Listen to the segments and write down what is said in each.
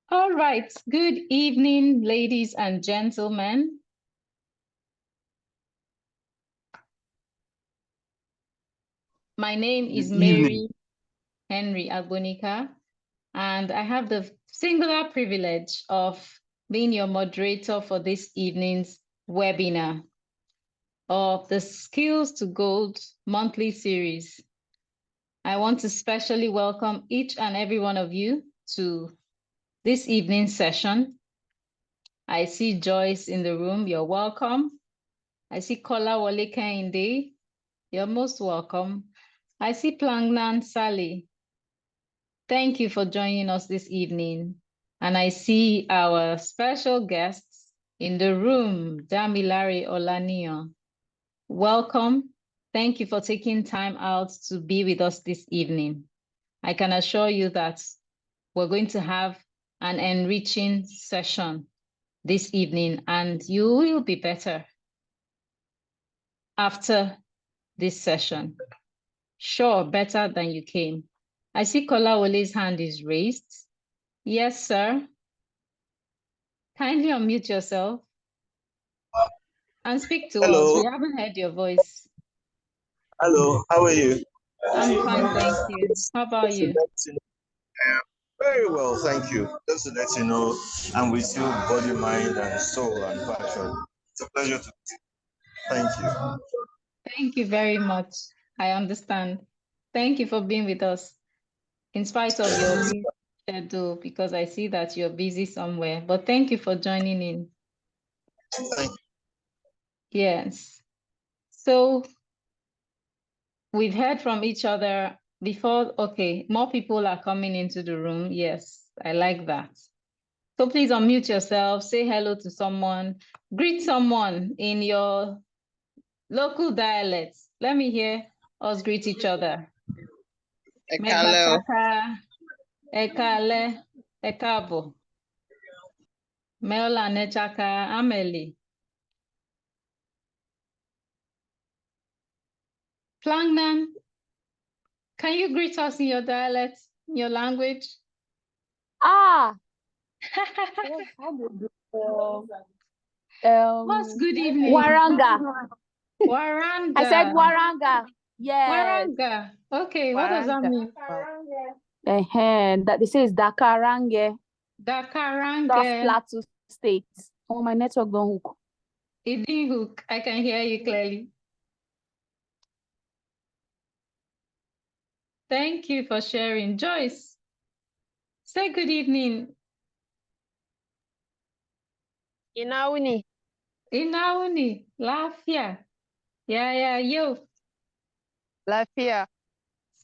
All right. Good evening, ladies and gentlemen. My name is Mary Henry Agbonika, and I have the singular privilege of being your moderator for this evening's webinar of the Skills to Gold monthly series. I want to specially welcome each and every one of you to this evening's session. I see Joyce in the room. You're welcome. I see Kola Wole Kehinde. You're most welcome. I see Plangnan Sally. Thank you for joining us this evening. And I see our special guests in the room, Damilare Olaniyan. Welcome. Thank you for taking time out to be with us this evening. I can assure you that we're going to have an enriching session this evening, and you will be better after this session. Sure, better than you came. I see Kola Wole's hand is raised. Yes, sir. Kindly unmute yourself and speak to us. We haven't heard your voice. Hello, how are you? I'm fine, thank you. How about you? Very well, thank you. Just to let you know, I'm with you, body, mind, and soul, and passion. It's a pleasure to meet you. Thank you. Thank you very much. I understand. Thank you for being with us, in spite of your busy schedule, because I see that you're busy somewhere. But thank you for joining in. Thank you. Yes. So we've heard from each other before. Okay, more people are coming into the room. Yes, I like that. So please unmute yourself, say hello to someone, greet someone in your local dialects. Let me hear us greet each other. Mekachaka, Ekale, Ekabo. Meola Nechaka, Ameli. Plangnan, can you greet us in your dialect, in your language? What's good evening? Waranga. Waranga. I said Waranga. Yes. Waranga. Okay, what does that mean? That this is Dakarange. Dakarange. That's Plateau State. Oh, my network don't hook. It didn't hook. I can hear you clearly. Thank you for sharing. Joyce, say good evening. Inauni. Inauni. Lafia. Yeah, yo. Lafia.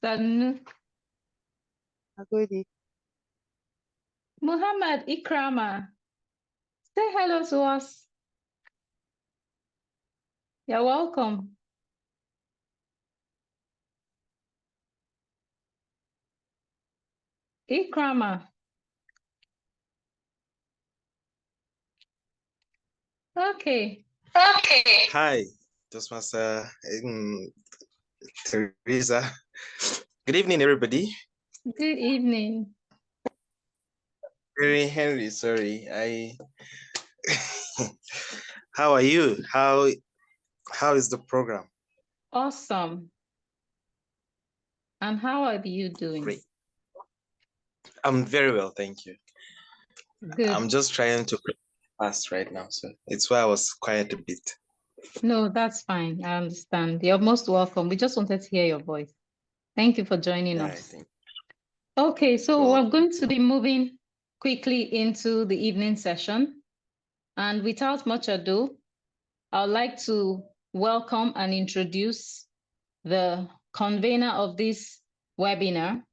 Sanu. Agudi. Muhammad Ikrama. Say hello to us. You're welcome. Ikrama. Okay. Hi, this was Teresa. Good evening, everybody. Good evening. Very Henry, sorry. How are you? How is the program? Awesome. And how are you doing? Great. I'm very well, thank you. Good. I'm just trying to fast right now, so it's why I was quiet a bit. No, that's fine. I understand. You're most welcome. We just wanted to hear your voice. Thank you for joining us. Okay, so we're going to be moving quickly into the evening session. And without much ado, I'd like to welcome and introduce the convener of this webinar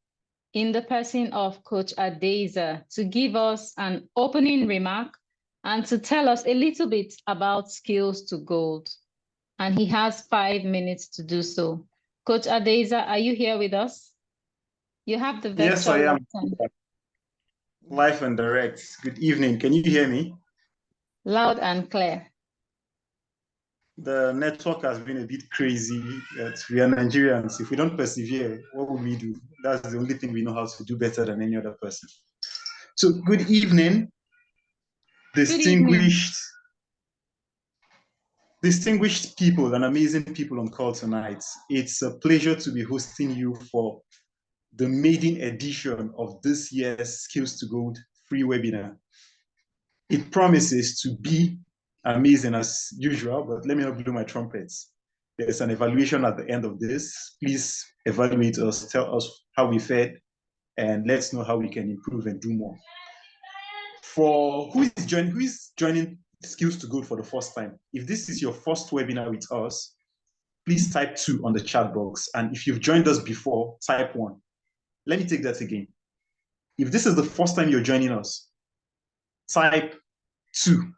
in the person of Coach Adeza to give us an opening remark and to tell us a little bit about Skills to Gold. And he has 5 minutes to do so. Coach Adeza, are you here with us? You have the virtual. Yes, I am. button. Live and direct. Good evening. Can you hear me? Loud and clear. The network has been a bit crazy. We are Nigerians. If we don't persevere, what will we do? That's the only thing we know how to do better than any other person. So good evening, distinguished people and amazing people on call tonight. It's a pleasure to be hosting you for the maiden edition of this year's Skills to Gold free webinar. It promises to be amazing as usual, but let me not blow my trumpets. There's an evaluation at the end of this. Please evaluate us, tell us how we fared, and let's know how we can improve and do more. For who is joining Skills to Gold for the first time, if this is your first webinar with us, please type 2 on the chat box. And if you've joined us before, type 1. Let me take that again. If this is the first time you're joining us, type 2.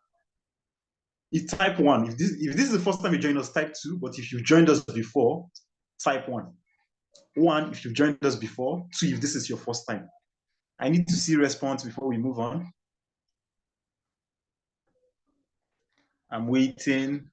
You type 1. If this is the first time you're joining us, type 2. But if you've joined us before, type 1. 1 if you've joined us before, 2 if this is your first time. I need to see response before we move on. I'm waiting.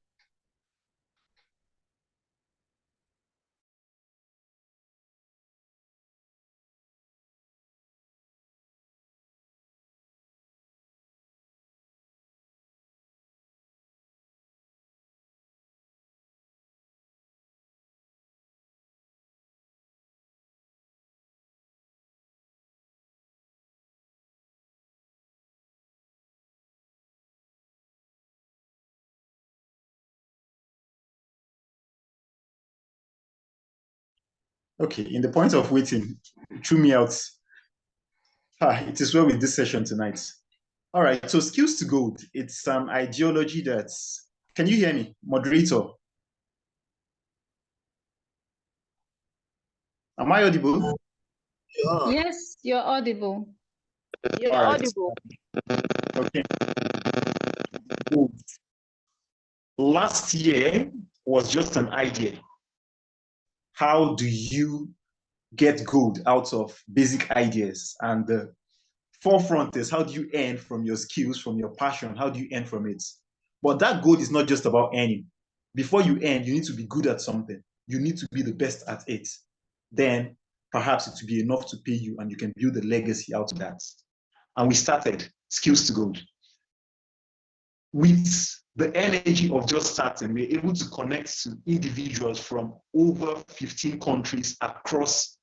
Okay, in the point of waiting, it threw me out. It is well with this session tonight. All right, so Skills to Gold, it's an ideology that's, can you hear me, moderator? Am I audible? Yeah. Yes, you're audible. You're All right. audible. Okay. Good. Last year was just an idea. How do you get gold out of basic ideas? And the forefront is how do you earn from your skills, from your passion? How do you earn from it? But that gold is not just about earning. Before you earn, you need to be good at something. You need to be the best at it. Then perhaps it will be enough to pay you and you can build a legacy out of that. And we started Skills to Gold. With the energy of just starting, we're able to connect to individuals from over 15 countries across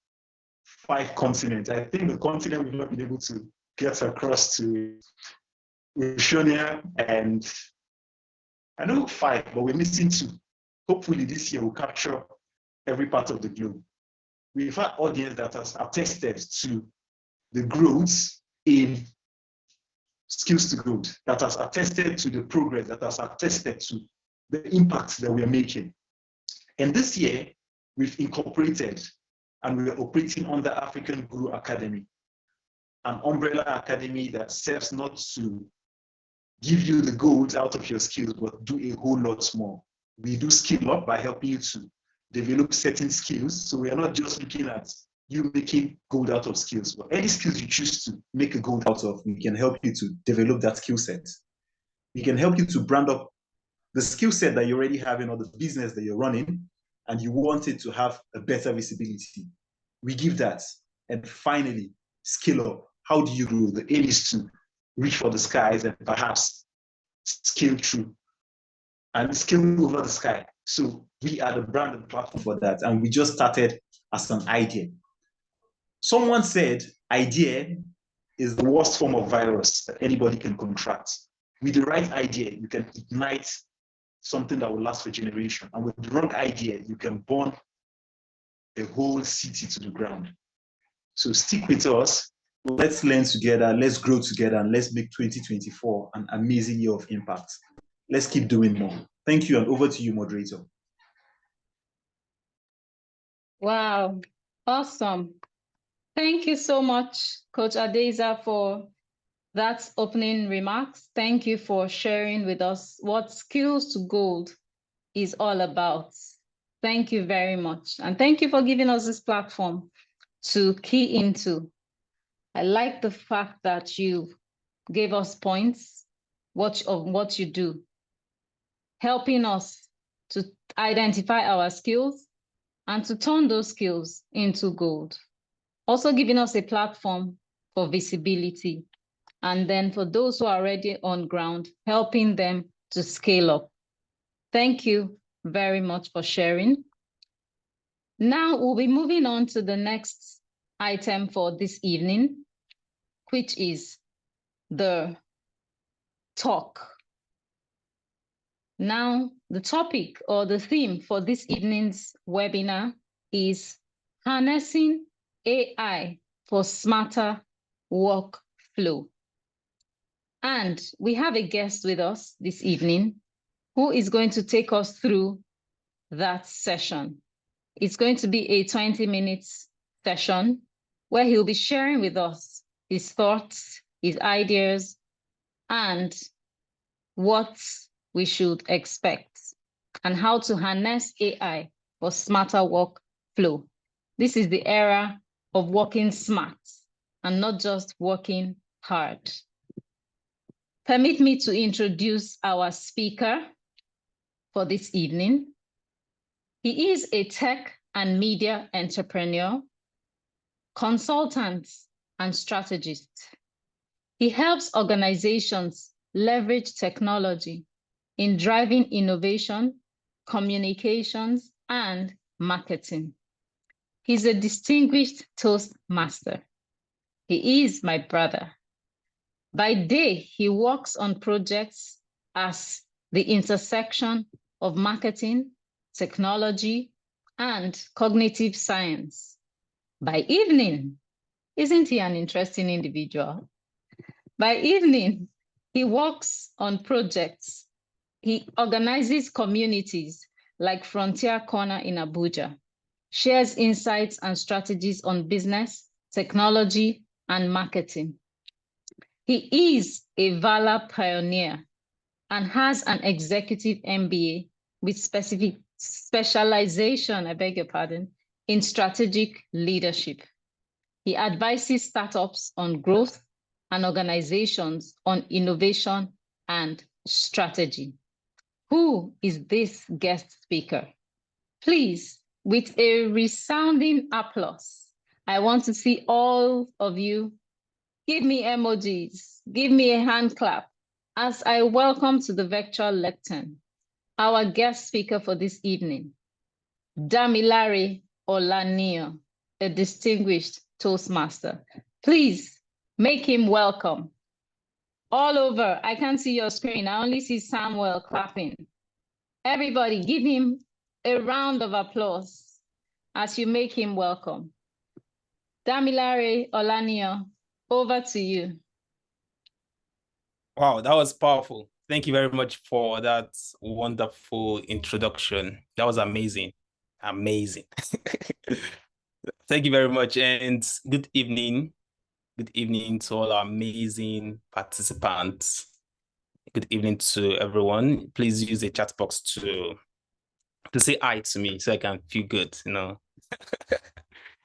5 continents. I think the continent we've not been able to get across to Oceania, and I know 5, but we're missing 2. Hopefully this year we'll capture every part of the globe. We've had audience that has attested to the growth in Skills to Gold, that has attested to the progress, that has attested to the impact that we are making. And this year, we've incorporated and we're operating under African Guru Academy, an umbrella academy that serves not to give you the gold out of your skills, but do a whole lot more. We do skill up by helping you to develop certain skills. So we are not just looking at you making gold out of skills, but any skills you choose to make a gold out of, we can help you to develop that skill set. We can help you to brand up the skill set that you already have in or the business that you're running, and you want it to have a better visibility. We give that. And finally, skill up. How do you grow? The aim is to reach for the skies and perhaps scale through and scale over the sky. So we are the branded platform for that. And we just started as an idea. Someone said idea is the worst form of virus that anybody can contract. With the right idea, you can ignite something that will last for generations. And with the wrong idea, you can burn a whole city to the ground. So stick with us. Let's learn together, let's grow together, and let's make 2024 an amazing year of impact. Let's keep doing more. Thank you, and over to you, moderator. Wow, awesome. Thank you so much, Coach Adeza, for that opening remarks. Thank you for sharing with us what Skills to Gold is all about. Thank you very much. And thank you for giving us this platform to key into. I like the fact that you gave us points of what you do, helping us to identify our skills and to turn those skills into gold. Also giving us a platform for visibility And then for those who are already on ground, helping them to scale up. Thank you very much for sharing. Now we'll be moving on to the next item for this evening, which is the talk. Now, the topic or the theme for this evening's webinar is harnessing AI for smarter workflow. And we have a guest with us this evening who is going to take us through that session. It's going to be a 20-minute session where he'll be sharing with us his thoughts, his ideas, and what we should expect and how to harness AI for smarter workflow. This is the era of working smart and not just working hard. Permit me to introduce our speaker for this evening. He is a tech and media entrepreneur, consultant, and strategist. He helps organizations leverage technology in driving innovation, communications, and marketing. He's a distinguished Toastmaster. He is my brother. By day, he works on projects as the intersection of marketing, technology, and cognitive science. By evening, isn't he an interesting individual? By evening, he works on projects. He organizes communities like Frontier Corner in Abuja, shares insights and strategies on business, technology, and marketing. He is a Vala pioneer and has an executive MBA with specific specialization, I beg your pardon, in strategic leadership. He advises startups on growth and organizations on innovation and strategy. Who is this guest speaker? Please, with a resounding applause, I want to see all of you give me emojis, give me a hand clap as I welcome to the virtual lectern our guest speaker for this evening, Damilare Olanio, a distinguished Toastmaster. Please make him welcome. All over, I can't see your screen. I only see Samuel clapping. Everybody give him a round of applause as you make him welcome. Damilare Olanio, over to you. Wow, that was powerful. Thank you very much for that wonderful introduction. That was amazing. Amazing. Thank you very much. And good evening. Good evening to all our amazing participants. Good evening to everyone. Please use the chat box to say hi to me so I can feel good, you know.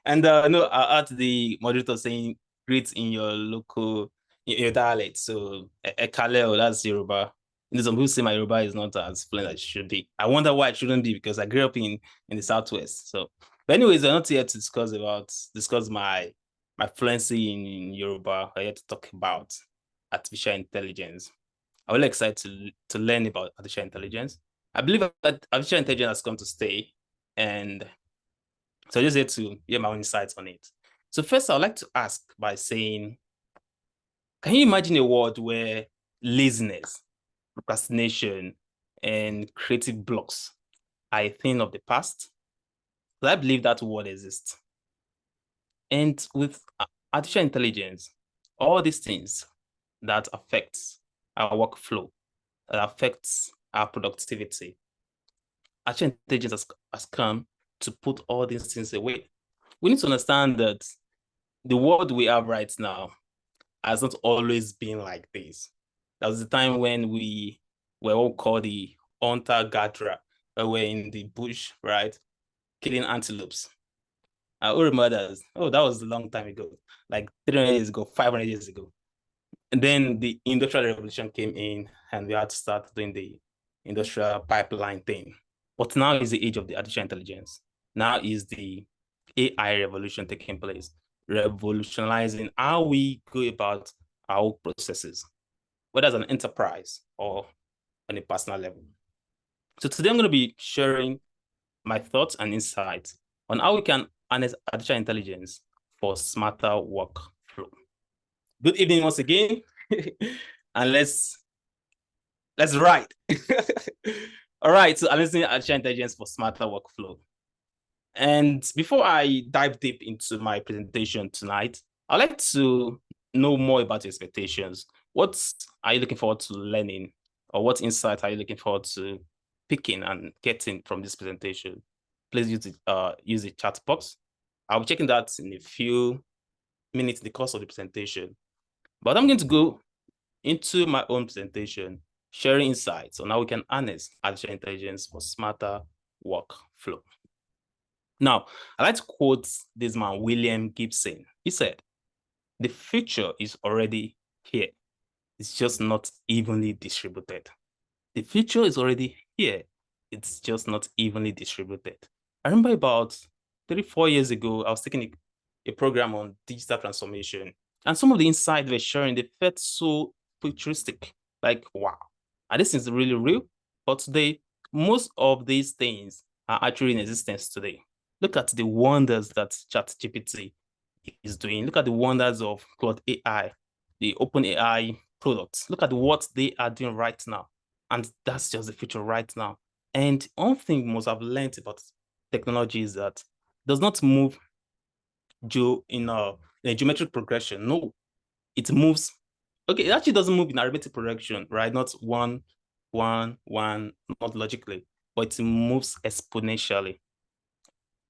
And no, I add the moderator saying greet in your local, in your dialect. So Ekaleo, that's Yoruba. You know, some people say my Yoruba is not as fluent as it should be. I wonder why it shouldn't be, because I grew up in the Southwest. So, but anyways, I'm not here to discuss my fluency in Yoruba. I'm here to talk about artificial intelligence. I'm really excited to learn about artificial intelligence. I believe that artificial intelligence has come to stay, and so I just here to hear my own insights on it. So first, I'd like to ask by saying, can you imagine a world where laziness, procrastination, and creative blocks are a thing of the past? So I believe that world exists. And with artificial intelligence, all these things that affects our workflow, that affects our productivity, artificial intelligence has come to put all these things away. We need to understand that the world we have right now has not always been like this. That was the time when we were all called the hunter-gatherer, where we're in the bush, right, killing antelopes. I remember that. Oh, that was a long time ago, like 300 years ago, 500 years ago. And then the Industrial Revolution came in, and we had to start doing the industrial pipeline thing. But now is the age of the artificial intelligence. Now is the AI revolution taking place, revolutionizing how we go about our work processes, whether as an enterprise or on a personal level. So today I'm going to be sharing my thoughts and insights on how we can harness artificial intelligence for smarter workflow. Good evening once again, and let's ride. All right, so harnessing artificial intelligence for smarter workflow. And before I dive deep into my presentation tonight, I'd like to know more about your expectations. What are you looking forward to learning, or what insight are you looking forward to picking and getting from this presentation? Please use the chat box. I'll be checking that in a few minutes in the course of the presentation. But I'm going to go into my own presentation, sharing insights on how we can harness artificial intelligence for smarter workflow. Now, I like to quote this man, William Gibson. He said, "The future is already here. It's just not evenly distributed." The future is already here. It's just not evenly distributed. I remember about 3-4 years ago, I was taking a program on digital transformation, and some of the insights they were sharing, they felt so futuristic. Like, wow, and this is really real. But today, most of these things are actually in existence today. Look at the wonders that ChatGPT is doing. Look at the wonders of Claude AI, the OpenAI products. Look at what they are doing right now. And that's just the future right now. And one thing we must have learned about technology is that it does not move in a geometric progression. No, it moves. Okay, it actually doesn't move in arithmetic progression, right? Not one, not logically, but it moves exponentially.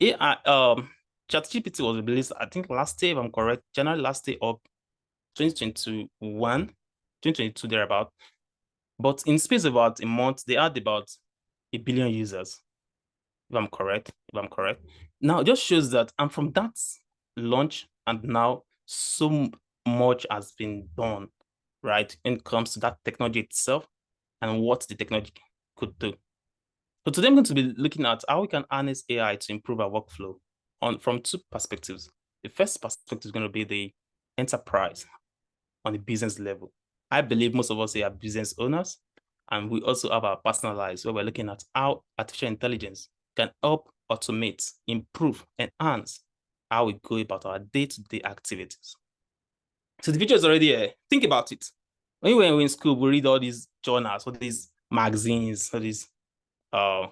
ChatGPT was released, I think last year, if I'm correct, January last year of 2021, 2022 thereabout. But in space of about a month, they had about 1 billion users, if I'm correct. Now it just shows that, and from that launch and now, so much has been done, right, when it comes to that technology itself and what the technology could do. So today I'm going to be looking at how we can harness AI to improve our workflow from 2 perspectives. The first perspective is going to be the enterprise on the business level. I believe most of us here are business owners, and we also have our personal lives where we're looking at how artificial intelligence can help automate, improve, enhance how we go about our day-to-day activities. So the future is already here. Think about it. When we were in school, we read all these journals, all these magazines, all these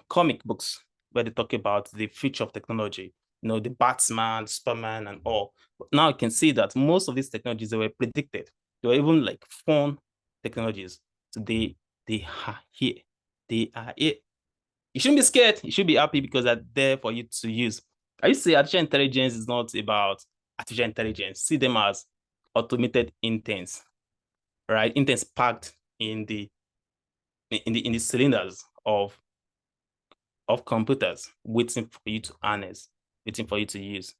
comic books where they talk about the future of technology, the Batman, Superman, and all. But now you can see that most of these technologies, they were predicted. They were even like fun technologies. Today, they are here. They are here. You shouldn't be scared. You should be happy because they're there for you to use. I used to say artificial intelligence is not about artificial intelligence. See them as automated intents, right? Intents packed in the cylinders of computers, waiting for you to harness, waiting for you to use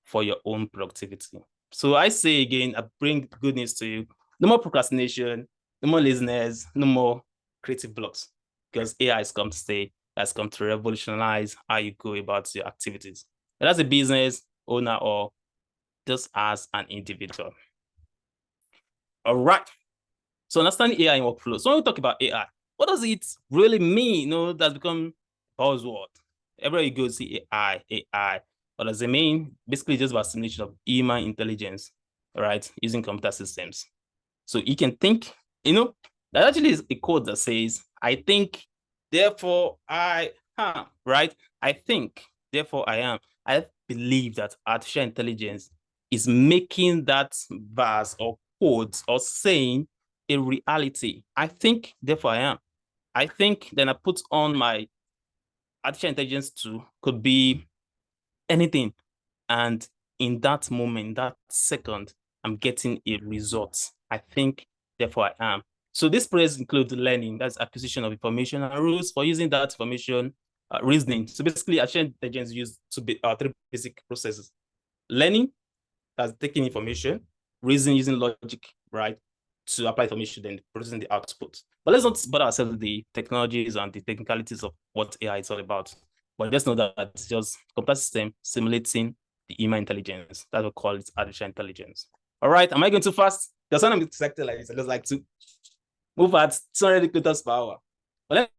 for your own productivity. So I say again, I bring good news to you. No more procrastination, no more laziness, no more creative blocks, because AI has come to stay, has come to revolutionize how you go about your activities, whether as a business owner or just as an individual. All right. So understanding AI in workflow. So when we talk about AI, what does it really mean? That's become buzzword. Everywhere you go, see AI. What does it mean? Basically, just about simulation of human intelligence, right? Using computer systems. So you can think, that actually is a code that says, I think, therefore I am, right? I think, therefore I am. I believe that artificial intelligence is making that verse or code or saying a reality. I think, therefore I am. I think, then I put on my artificial intelligence tool, could be anything. And in that moment, that second, I'm getting a result. I think, therefore I am. So this process includes learning, that's acquisition of information and rules for using that information, reasoning. So basically, artificial intelligence is used to be 3 basic processes. Learning, that's taking information, reasoning using logic, right, to apply information, then processing the output. But let's not bother ourselves with the technologies and the technicalities of what AI is all about. But just know that it's just computer system simulating the human intelligence. That's what we call it artificial intelligence. All right, am I going too fast? Because when I'm selected like this, I just like to move at 200 kilometers per hour. But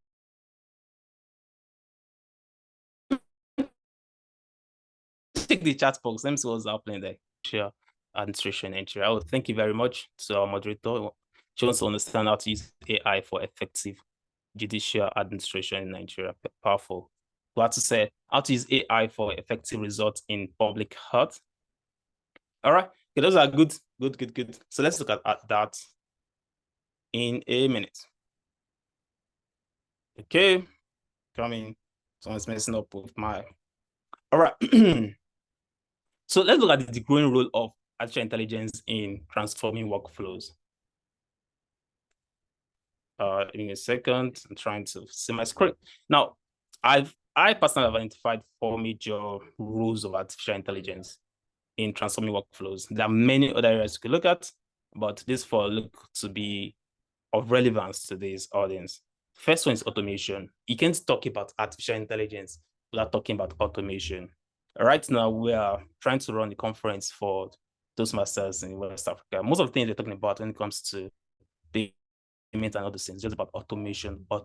let's take the chat box. Let me see what's happening there. Sure. Administration entry. Oh, thank you very much to our moderator. She wants to understand how to use AI for effective judicial administration in Nigeria. Powerful. Glad to say how to use AI for effective results in public health. All right. Okay, those are good. So let's look at that in a minute. Okay. Coming. Someone's messing up with my. All right. So let's look at the growing role of artificial intelligence in transforming workflows. In a second, I'm trying to see my screen. Now, I personally have identified 4 major roles of artificial intelligence in transforming workflows. There are many other areas you could look at, but these 4 look to be of relevance to this audience. First one is automation. You can't talk about artificial intelligence without talking about automation. Right now, we are trying to run the conference for Toastmasters in West Africa. Most of the things we're talking about when it comes to payment and other things, just about automation. How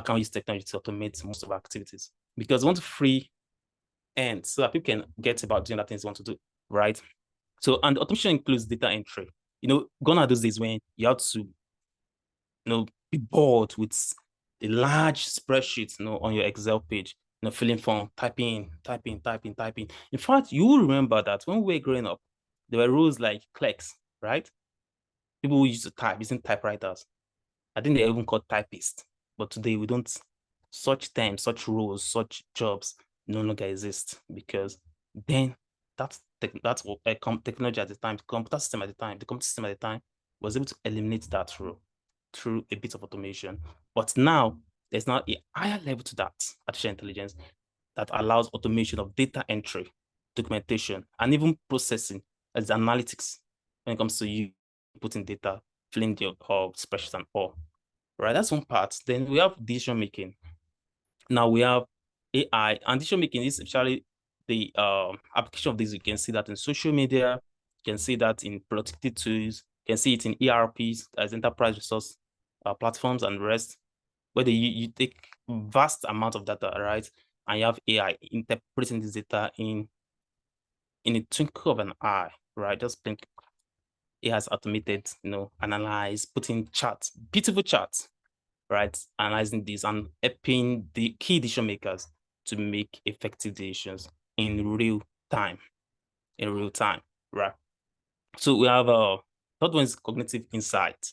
can we use technology to automate most of our activities? Because we want to free ends so that people can get about doing the things they want to do, right? So, and automation includes data entry. Gone are those days when you have to, be bored with a large spreadsheet, on your Excel page, filling form, typing. In fact, you will remember that when we were growing up, there were rules like clerks, right? People who used to type using typewriters. I think they're even called typists. But today we don't, such terms, such roles, such jobs no longer exist, because then that's what technology at the time, the computer system at the time was able to eliminate that role through a bit of automation. But now there's now a higher level to that artificial intelligence that allows automation of data entry, documentation, and even processing as analytics when it comes to you putting data, filling your spreadsheets and all. Right, that's one part. Then we have decision making. Now we have AI, and decision making is actually the application of this. You can see that in social media, you can see that in productivity tools, you can see it in ERPs, as enterprise resource platforms and the rest, where you take vast amount of data, right, and you have AI interpreting this data in a twinkle of an eye, right? Just think it has automated, analyze, putting charts, beautiful charts, right? Analyzing this and helping the key decision makers to make effective decisions in real time, right? So we have third one is cognitive insight,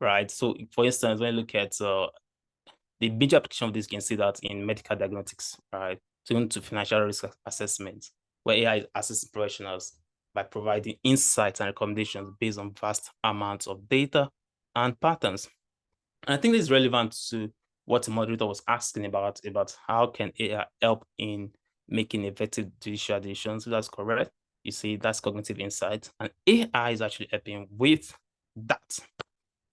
right? So for instance, when you look at the major application of this, you can see that in medical diagnostics, right? So into financial risk assessment, where AI is assisting professionals by providing insights and recommendations based on vast amounts of data and patterns. And I think this is relevant to what the moderator was asking about how can AI help in making effective judicial decisions. So that's correct. You see, that's cognitive insight. And AI is actually helping with that.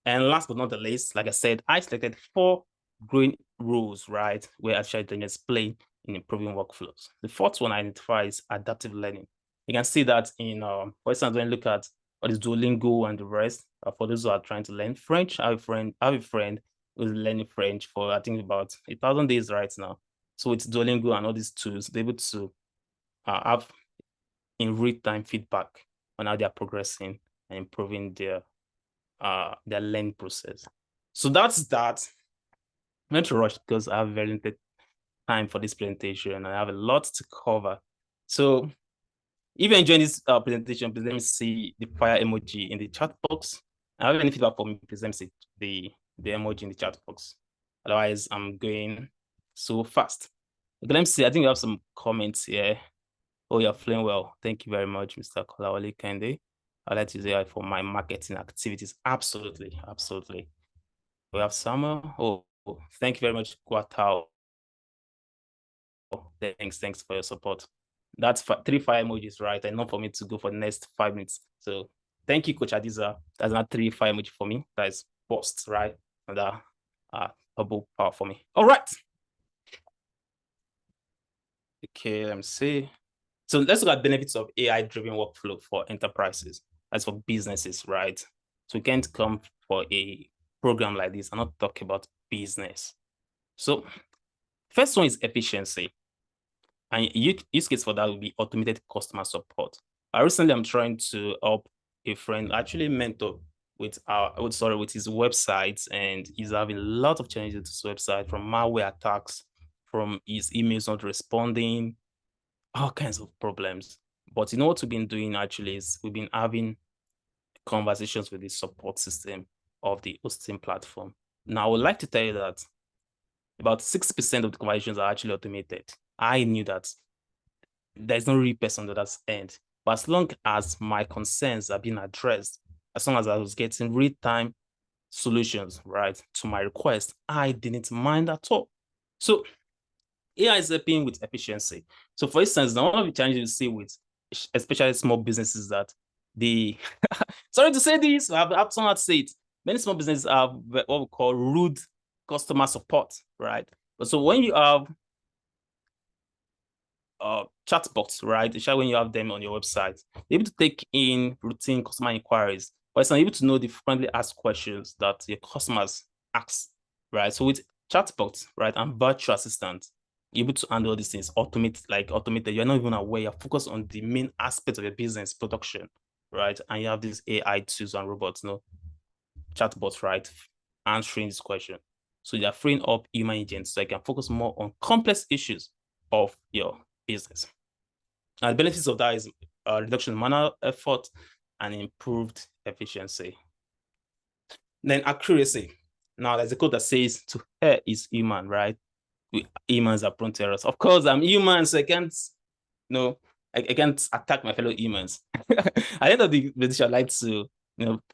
And last but not the least, like I said, I selected 4 growing roles, right, where artificial intelligence play in improving workflows. The fourth one I identify is adaptive learning. You can see that in, for instance, when you look at what is Duolingo and the rest, for those who are trying to learn French, I have a friend who's learning French for, I think, about 1,000 days right now. So with Duolingo and all these tools, they're able to have in real-time feedback on how they're progressing and improving their learning process. So that's that. I'm going to rush because I have very limited time for this presentation and I have a lot to cover. So if you're enjoying this presentation, please let me see the fire emoji in the chat box. I have any feedback for me, please let me see the emoji in the chat box. Otherwise, I'm going so fast. Okay, let me see. I think we have some comments here. Oh, you're flowing well. Thank you very much, Mr. Kolawole Kende. I'd like to use AI for my marketing activities. Absolutely. We have Samuel. Oh, thank you very much, Guatao. Thanks for your support. That's 3 fire emojis, right? And not for me to go for the next 5 minutes. So thank you, Coach Adiza. That's not 3 fire emoji for me. That is post, right? And double power for me. All right. Okay, let me see. So let's look at benefits of AI-driven workflow for enterprises, as for businesses, right? So we can't come for a program like this and not talk about business. So first one is efficiency. And use case for that would be automated customer support. Recently, I'm trying to help a friend, actually mentor with his website, and he's having a lot of challenges with his website, from malware attacks, from his emails not responding, all kinds of problems. But you know what we've been doing actually is we've been having conversations with the support system of the hosting platform. Now, I would like to tell you that about 60% of the conversations are actually automated. I knew that there's no real person on that end. But as long as my concerns are being addressed, as long as I was getting real-time solutions, right, to my request, I didn't mind at all. So AI is helping with efficiency. So for instance, now one of the challenges you see with especially small businesses that the sorry to say this, I have someone to say it. Many small businesses have what we call rude customer support, right? But so when you have chatbots, right? Especially when you have them on your website, you're able to take in routine customer inquiries, but it's not able to know the frequently asked questions that your customers ask, right? So with chatbots, right, and virtual assistants, you're able to handle these things automated. You're not even aware. You're focused on the main aspect of your business, production, right? And you have these AI tools and robots, chatbots, right, answering this question. So you're freeing up human agents so you can focus more on complex issues of your business. And the benefits of that is reduction in manual effort and improved efficiency. Then accuracy. Now, there's a quote that says, "To err is human," right? Humans are prone to errors. Of course, I'm human, so I can't attack my fellow humans. At the end of the video, I'd like to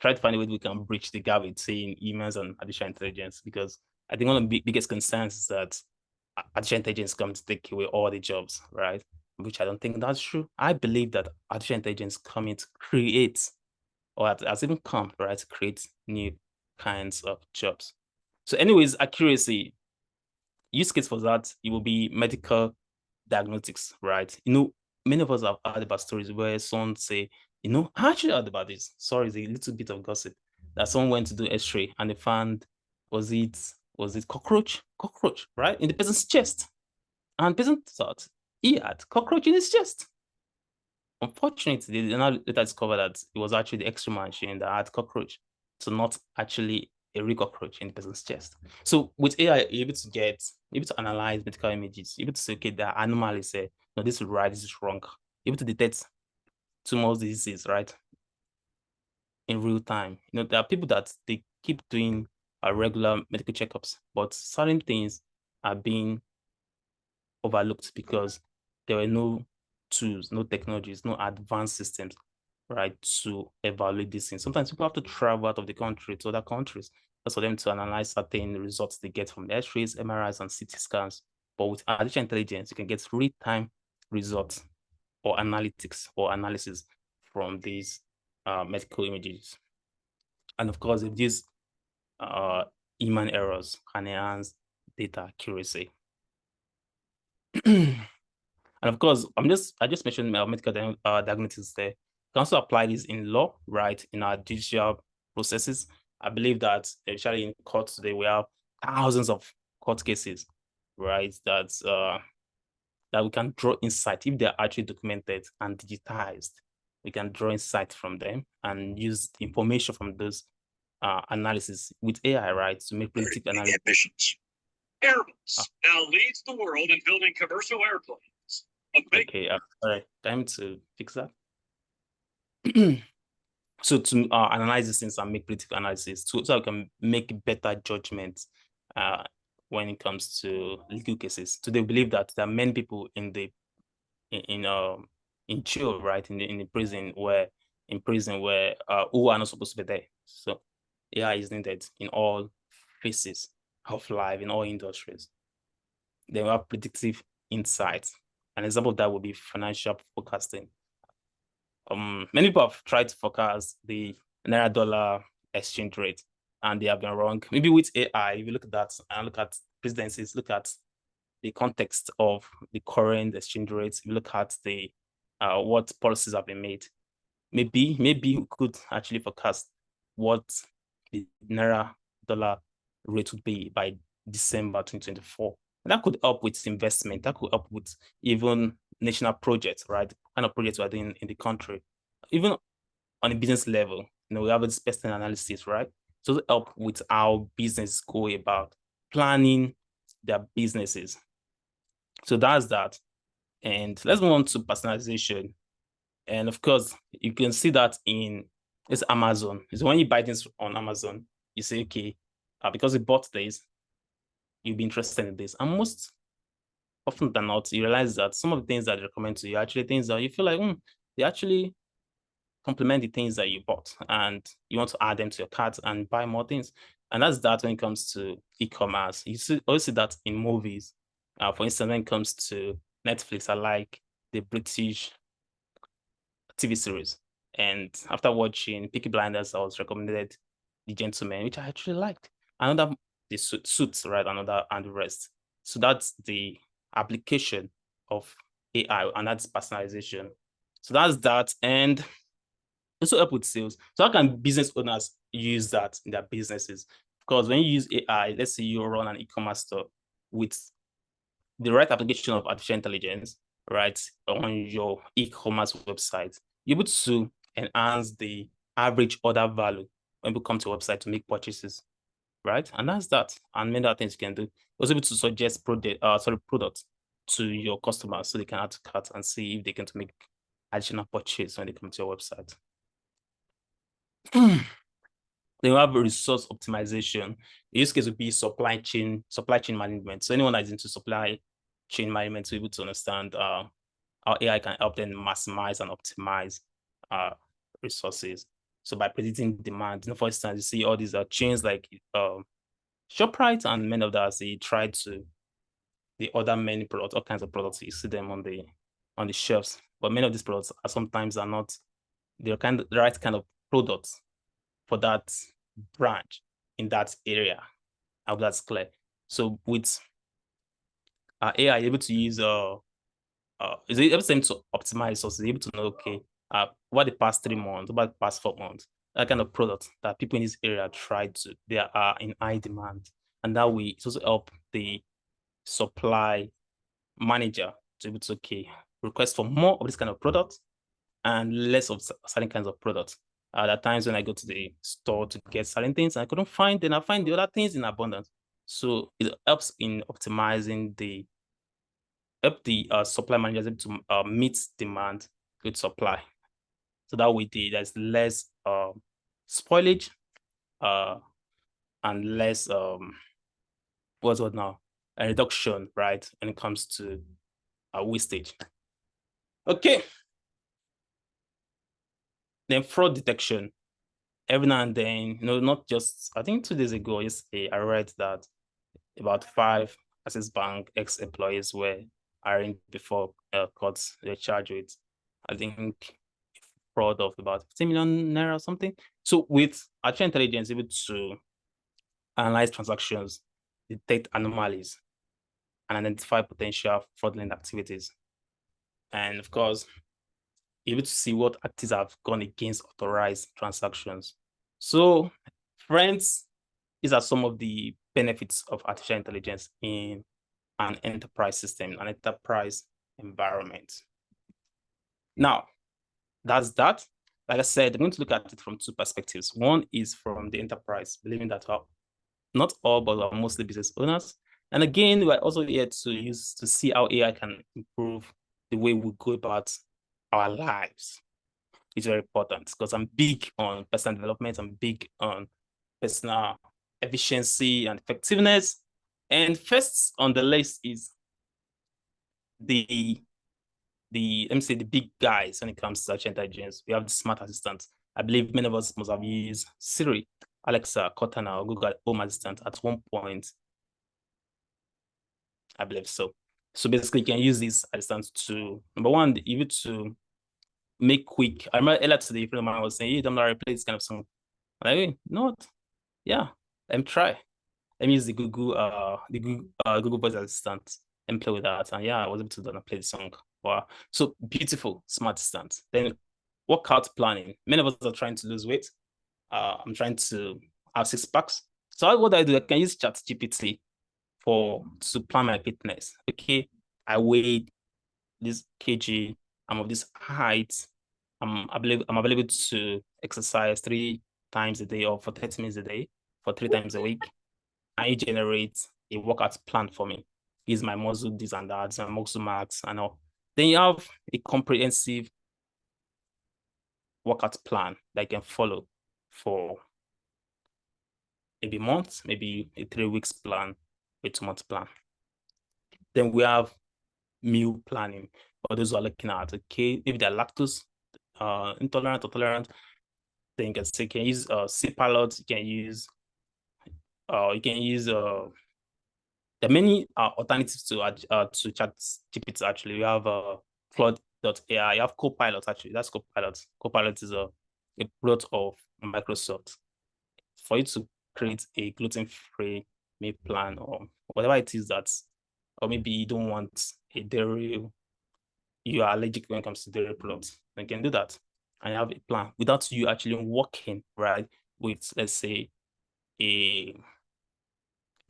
try to find a way we can bridge the gap between humans and artificial intelligence, because I think one of the biggest concerns is that artificial intelligence comes to take away all the jobs, right? Which I don't think that's true. I believe that artificial intelligence coming to create, or has even come, right, to create new kinds of jobs. So anyways, accuracy, use case for that, it will be medical diagnostics, right? Many of us have heard about stories where someone say, I actually heard about this. Sorry, it's a little bit of gossip, that someone went to do X-ray and they found, was it cockroach, right, in the person's chest, and the person thought he had cockroach in his chest. Unfortunately, they now later discovered that it was actually the X-ray machine that had cockroach, so not actually a real cockroach in the person's chest. So with AI, you're able to analyze medical images, you're able to say, okay, there are anomalies here. No, this is right, this is wrong. You're able to detect tumors, diseases, right, in real time. There are people that they keep doing regular medical checkups, but certain things are being overlooked because there were no tools, no technologies, no advanced systems, right, to evaluate these things. Sometimes people have to travel out of the country to other countries just for them to analyze certain results they get from the X-rays, MRIs, and CT scans. But with artificial intelligence, you can get real-time results or analytics or analysis from these medical images. And of course, if these human errors can enhance data accuracy. And of course, I just mentioned medical diagnostics there. You can also apply this in law, right, in our judicial processes. I believe that, especially in courts today, we have thousands of court cases, right, that we can draw insight. If they're actually documented and digitized, we can draw insight from them and use the information from those analysis with AI, right, to make predictive analysis. Airbus now leads the world in building commercial airplanes. Okay, sorry, time to fix that. So to analyze these things and make predictive analysis, so I can make better judgments when it comes to legal cases. So they believe that there are many people in jail, right, in prison where who are not supposed to be there. So AI is needed in all phases of life, in all industries. They have predictive insights. An example of that would be financial forecasting. Many people have tried to forecast the Naira dollar exchange rate, and they have been wrong. Maybe with AI, if you look at that and look at presidencies, look at the context of the current exchange rates, if you look at the what policies have been made. Maybe we could actually forecast what the Naira dollar rate would be by December 2024. And that could help with investment. That could help with even national projects, right? The kind of projects we're doing in the country. Even on a business level, we have this personal analysis, right? So to help with how business go about planning their businesses. So that's that. And let's move on to personalization. And of course, you can see that in it's Amazon. So when you buy things on Amazon, you say, okay, because you bought this, you'll be interested in this. And most often than not, you realize that some of the things that they recommend to you are actually things that you feel like they actually complement the things that you bought, and you want to add them to your cart and buy more things. And that's that when it comes to e-commerce. You also see that in movies. For instance, when it comes to Netflix, I like the British TV series. And after watching Peaky Blinders, I was recommended The Gentleman, which I actually liked. Another, the Suits, right? Another, and the rest. So that's the application of AI, and that's personalization. So that's that. And also help with sales. So how can business owners use that in their businesses? Because when you use AI, let's say you run an e-commerce store with the right application of artificial intelligence, right, on your e-commerce website, you're able to enhance the average order value when people come to your website to make purchases, right? And that's that. And many other things you can do. Also able to suggest products to your customers so they can add to cart and see if they can make additional purchase when they come to your website. Then you have resource optimization. In this case would be supply chain management. So anyone that is into supply chain management to be able to understand how AI can help them maximize and optimize resources. So by predicting demand, for instance, you see all these chains like ShopRite and many of that, they order many products, all kinds of products. You see them on the shelves, but many of these products are sometimes not the right kind of products for that branch in that area. I hope that's clear. So with AI, you're able to use is it able to optimize sources, able to know, okay, what the past 3 months, about the past 4 months, that kind of product that people in this area they are in high demand. And that way it also help the supply manager to be able to, okay, request for more of this kind of product and less of certain kinds of products. There are times when I go to the store to get certain things I couldn't find, then I find the other things in abundance. So it helps in optimizing the supply managers to meet demand with supply. So that way there's less spoilage and less what's what now? A reduction, right, when it comes to wastage. Okay. Then fraud detection. Every now and then, not just, I think 2 days ago, yesterday, I read that about 5 Access Bank ex-employees were hiring before courts were charged with, I think, fraud of about 50 million naira or something. So with artificial intelligence, able to analyze transactions, detect anomalies, and identify potential fraudulent activities. And of course, able to see what actors have gone against authorized transactions. So, friends, these are some of the benefits of artificial intelligence in an enterprise system, an enterprise environment. Now, that's that. Like I said, I'm going to look at it from 2 perspectives. One is from the enterprise, believing that not all, but mostly business owners. And again, we're also here to see how AI can improve the way we go about our lives. It's very important because I'm big on personal development. I'm big on personal efficiency and effectiveness. And first on the list is the let me say the big guys when it comes to search intelligence. We have the smart assistants. I believe many of us must have used Siri, Alexa, Cortana, or Google Home Assistant at one point. I believe so. So basically, you can use these assistants to, number one, even to make quick. I remember earlier today, a friend of mine was saying, hey, I'm not replay this kind of song. I'm like, hey, no, yeah, let me try. Let me use the Google Voice Assistant. let me play with that. And yeah, I was able to do and play the song. Wow. So beautiful, smart stance. Then workout planning. Many of us are trying to lose weight. I'm trying to have 6 packs. So what I do, I can use ChatGPT to plan my fitness. Okay, I weighed this kg, I'm of this height, I'm available to exercise 3 times a day or for 30 minutes a day for 3 times a week. And it generates a workout plan for me. Is my muscle this and that, my muscle max and all. Then you have a comprehensive workout plan that you can follow for maybe months, maybe a 3 weeks plan, a 2 month plan. Then we have meal planning for those who are looking at, okay, if they're lactose intolerant or tolerant, then you can use C-Pilot, you can use there are many alternatives to ChatGPT. Actually, we have Claude.ai, you have Copilot. Actually, that's Copilot. Copilot is a product of Microsoft for you to create a gluten-free meal plan or whatever it is that, or maybe you don't want a dairy, you are allergic when it comes to dairy products, you can do that and have a plan without you actually working, right, with, let's say, a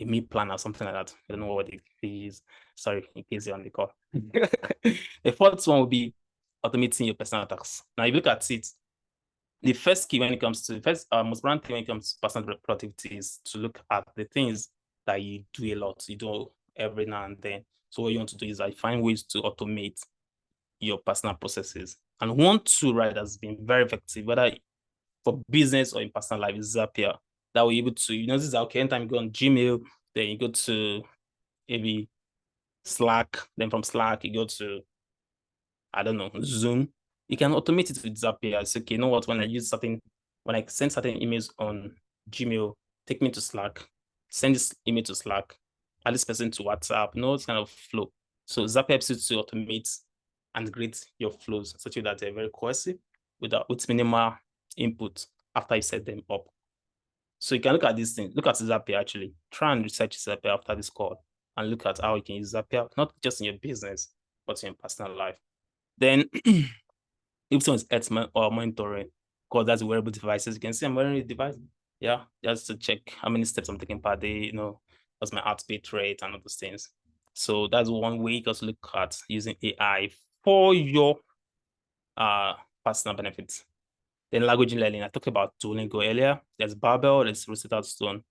meal plan or something like that. I don't know what it is. Sorry, in case you're on the call. The fourth one will be automating your personal tasks. Now, if you look at it, the first key when it comes to most important thing when it comes to personal productivity is to look at the things that you do a lot. You do every now and then. So what you want to do is find ways to automate your personal processes. And one tool, right, that's been very effective, whether for business or in personal life, is Zapier. That we're able to, this is okay, anytime you go on Gmail, then you go to maybe Slack, then from Slack, you go to, I don't know, Zoom. You can automate it with Zapier. It's okay, you know what, when I send certain emails on Gmail, take me to Slack, send this email to Slack, add this person to WhatsApp, it's kind of flow. So Zapier helps you to automate and create your flows such that they're very cohesive with minimal input after you set them up. So you can look at these things, look at Zapier actually, try and research Zapier after this call and look at how you can use Zapier, not just in your business, but in your personal life. Then if someone's health or monitoring, because that's wearable devices, you can see I'm wearing a device. Yeah, just to check how many steps I'm taking per day, what's my heartbeat rate and all those things. So that's one way you can look at using AI for your personal benefits. Then language learning, I talked about Duolingo earlier. There's Babel, there's Rosetta Stone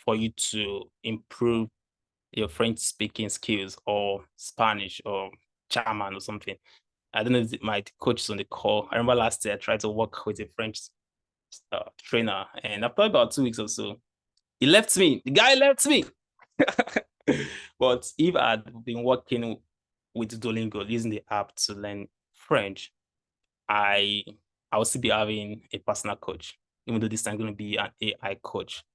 for you to improve your French speaking skills or Spanish or German or something. I don't know if my coach is on the call. I remember last year I tried to work with a French trainer, and after about 2 weeks or so, he left me. The guy left me. But if I'd been working with Duolingo, using the app to learn French, I will still be having a personal coach, even though this time I'm going to be an AI coach.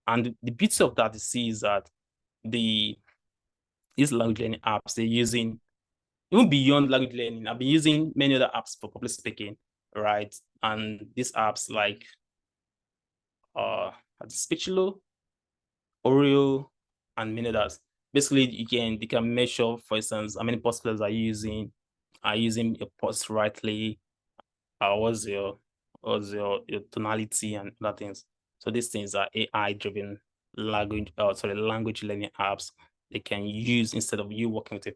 And the beauty of that is that these language learning apps, they're using, even beyond language learning, I've been using many other apps for public speaking, right? And these apps like Speechlo, Oreo, and many others. Basically, they can measure, for instance, how many posters are using your post rightly, what's your tonality and other things. So these things are AI-driven language learning apps they can use instead of you working with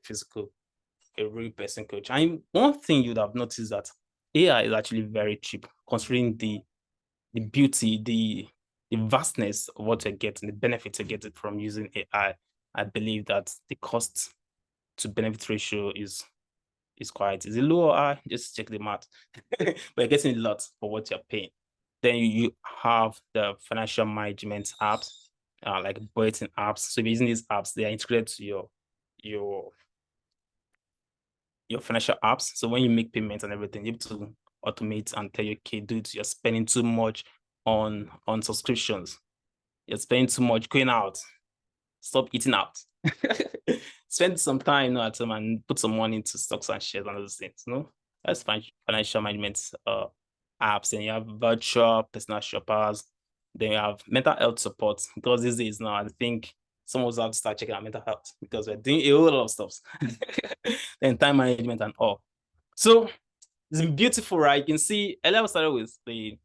a real person coach. And one thing you'd have noticed that AI is actually very cheap, considering the beauty, the vastness of what you're getting, the benefits you're getting from using AI. I believe that the cost to benefit ratio is it low or high? Just check the math. But you're getting a lot for what you're paying. Then you have the financial management apps, like budgeting apps. So if you're using these apps, they are integrated to your financial apps. So when you make payments and everything, you have to automate and tell your kid, dude, you're spending too much on subscriptions. You're spending too much going out. Stop eating out. Spend some time at home and put some money into stocks and shares and those things. That's financial management apps. And you have virtual personal shoppers. Then you have mental health support, because these days now, I think some of us have to start checking our mental health because we're doing a whole lot of stuff. Then time management and all. So it's beautiful, right? You can see earlier we started with the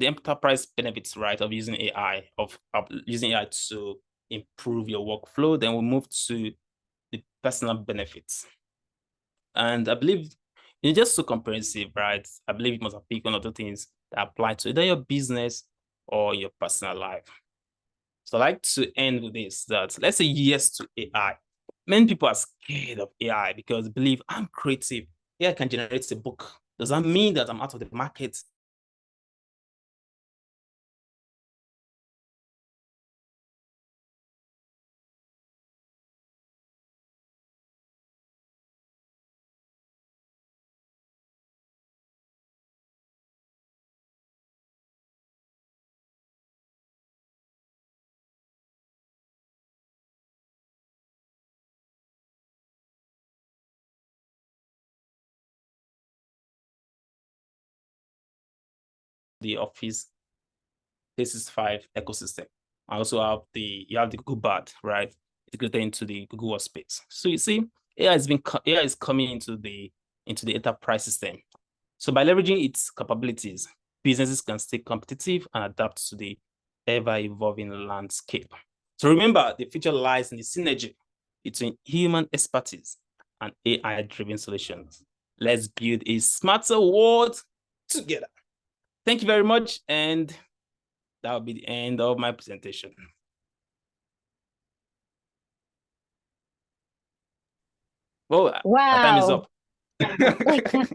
enterprise benefits, right, of using AI, of using AI to improve your workflow. Then we move to the personal benefits. And I believe it's just so comprehensive, right? I believe it must have picked one or two things that apply to either your business or your personal life. So I like to end with this, that let's say yes to AI. Many people are scared of AI because they believe I'm creative. AI can generate a book. Does that mean that I'm out of the market? The Office 365 ecosystem. I also have you have the Google Bard, right? Integrated into the Google Workspace. So you see, AI is coming into the enterprise system. So by leveraging its capabilities, businesses can stay competitive and adapt to the ever-evolving landscape. So remember, the future lies in the synergy between human expertise and AI-driven solutions. Let's build a smarter world together. Thank you very much, and that will be the end of my presentation. Oh, wow. My time is up.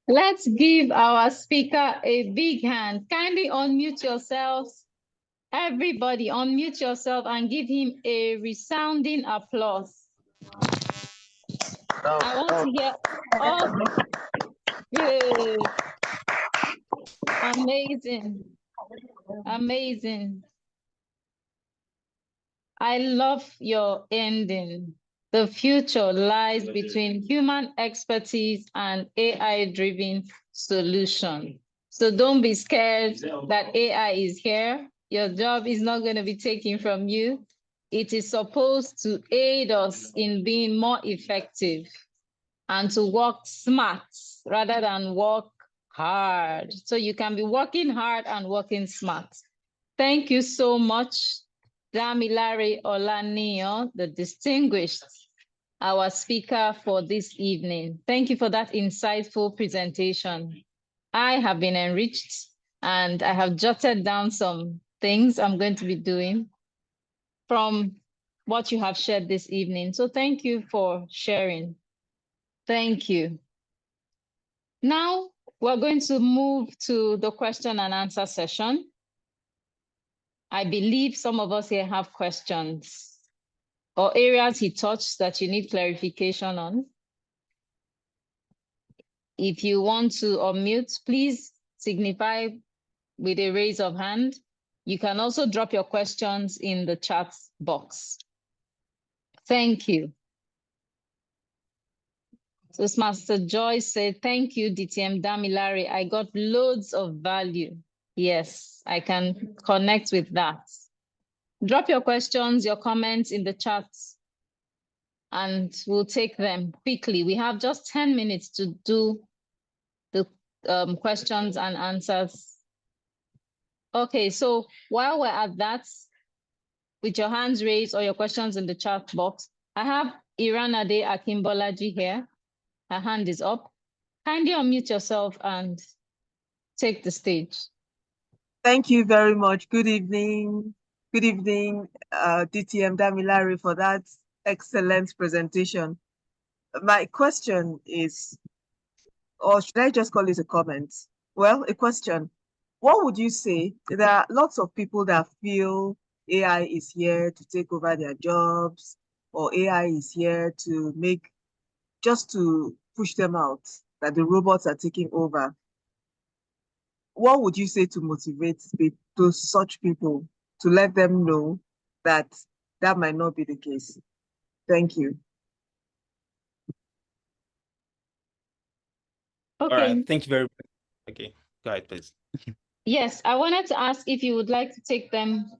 Let's give our speaker a big hand. Kindly unmute yourselves. Everybody unmute yourself and give him a resounding applause. I want to hear all. Good. Amazing. Amazing. I love your ending. The future lies between human expertise and AI-driven solution. So don't be scared that AI is here. Your job is not going to be taken from you. It is supposed to aid us in being more effective and to work smart rather than work hard. So you can be working hard and working smart. Thank you so much, Damilare Olaniyan, the distinguished, our speaker for this evening. Thank you for that insightful presentation. I have been enriched and I have jotted down some things I'm going to be doing from what you have shared this evening. So thank you for sharing. Thank you. Now we're going to move to the question and answer session. I believe some of us here have questions or areas he touched that you need clarification on. If you want to unmute, please signify with a raise of hand. You can also drop your questions in the chat box. Thank you. So Master Joyce said, thank you, DTM Damilare. I got loads of value. Yes, I can connect with that. Drop your questions, your comments in the chat, and we'll take them quickly. We have just 10 minutes to do the questions and answers. Okay, so while we're at that, with your hands raised or your questions in the chat box, I have Iranade Akimbolaji here. Her hand is up. Kindly unmute yourself and take the stage. Thank you very much. Good evening. Good evening, DTM Damilare, for that excellent presentation. My question is, or should I just call it a comment? Well, a question. What would you say? There are lots of people that feel AI is here to take over their jobs, or AI is here to just to push them out, that the robots are taking over. What would you say to motivate those such people, to let them know that that might not be the case? Thank you. Okay. All right, thank you very much. Okay, go ahead, please. Yes, I wanted to ask if you would like to take them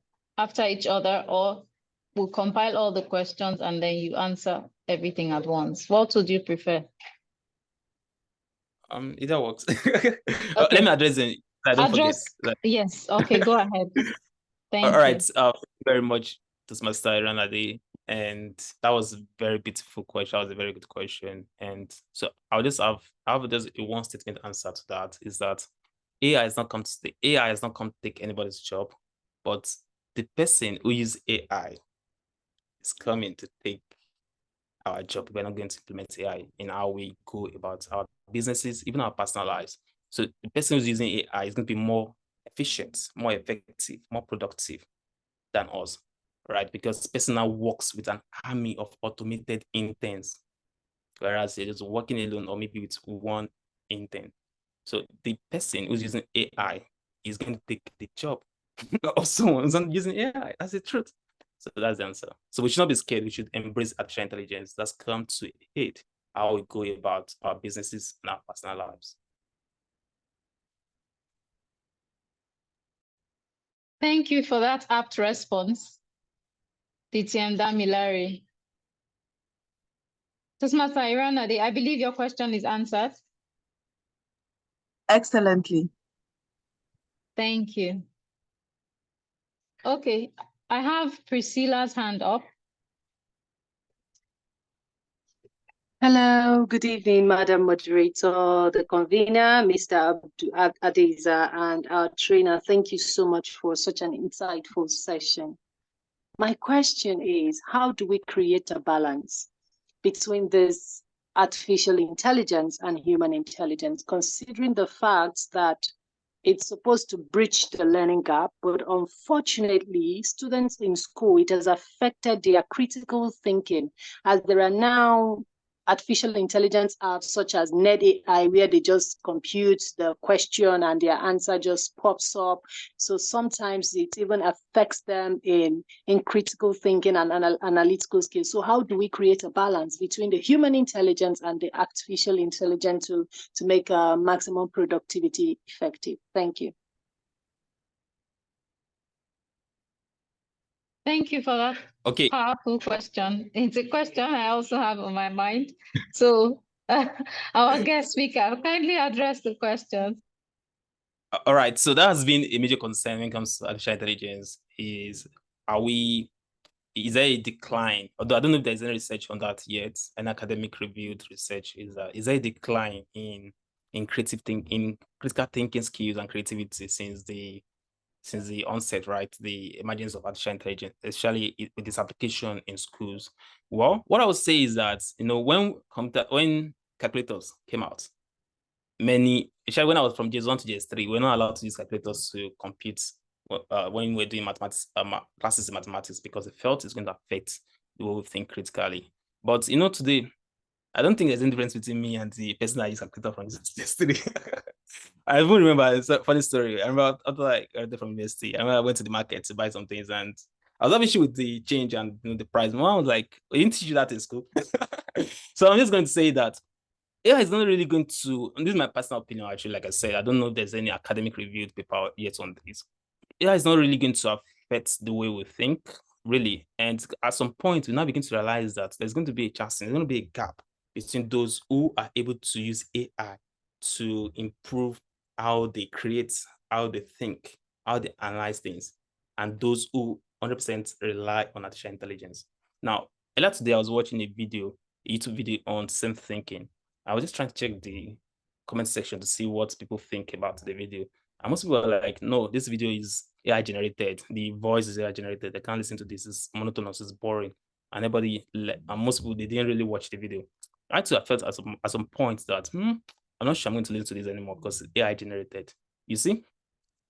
after each other, or we'll compile all the questions and then you answer everything at once? What would you prefer? Either works. Let me address it. I don't Address. forget. Yes. Okay, go ahead. Thank All right. you. Thank you very much, Toastmaster Iranade. And that was a very beautiful question. That was a very good question. And so I just have a one statement answer to that, is that AI has not come to take anybody's job, but the person who uses AI is coming to take our job. We're not going to implement AI in how we go about our businesses, even our personal lives. So the person who's using AI is going to be more efficient, more effective, more productive than us, right? Because the person now works with an army of automated interns, whereas it is working alone or maybe with one intern. So the person who's using AI is going to take the job of someone who's not using AI. That's the truth. So that's the answer. So we should not be scared. We should embrace artificial intelligence. That's come to aid how we go about our businesses and our personal lives. Thank you for that apt response, DTM Damilare. Toastmaster Iranade, I believe your question is answered. Excellently. Thank you. Okay, I have Priscilla's hand up. Hello, good evening, Madam Moderator, the convener, Mr. Adeza, and our trainer. Thank you so much for such an insightful session. My question is, how do we create a balance between this artificial intelligence and human intelligence, considering the fact that it's supposed to bridge the learning gap, but unfortunately, students in school, it has affected their critical thinking, as there are now artificial intelligence apps such as NetAI, where they just compute the question and their answer just pops up. So sometimes it even affects them in critical thinking and analytical skills. So how do we create a balance between the human intelligence and the artificial intelligence to make maximum productivity effective? Thank you. Thank you for that powerful question. It's a question I also have on my mind. So our guest speaker, kindly address the question. All right, so that has been a major concern when it comes to artificial intelligence. Is there a decline? Although I don't know if there's any research on that yet, an academic reviewed research, is there a decline in critical thinking skills and creativity since the onset, right? The emergence of artificial intelligence, especially with this application in schools. Well, what I would say is that, when calculators came out, especially when I was from JS1 to JS3, we're not allowed to use calculators to compute when we're doing mathematics classes in mathematics, because they felt it's going to affect the way we think critically. But today, I don't think there's any difference between me and the person that used calculator from JS3. I even remember, it's a funny story. I remember after I graduated from university, I remember I went to the market to buy some things, and I was having issue with the change and the price. My mom was like, "We didn't teach you that in school." So I'm just going to say that AI is not really going to, and this is my personal opinion actually, like I said, I don't know if there's any academic reviewed paper yet on this. AI is not really going to affect the way we think, really. And at some point, we now begin to realize that there's going to be a chance, there's going to be a gap between those who are able to use AI to improve how they create, how they think, how they analyze things, and those who 100% rely on artificial intelligence. Now, earlier today, I was watching a YouTube video on same thinking. I was just trying to check the comment section to see what people think about the video. And most people are like, no, this video is AI generated. The voice is AI generated. They can't listen to this. It's monotonous. It's boring. And most people, they didn't really watch the video. I too felt at some point that, I'm not sure I'm going to listen to this anymore because it's AI generated. You see?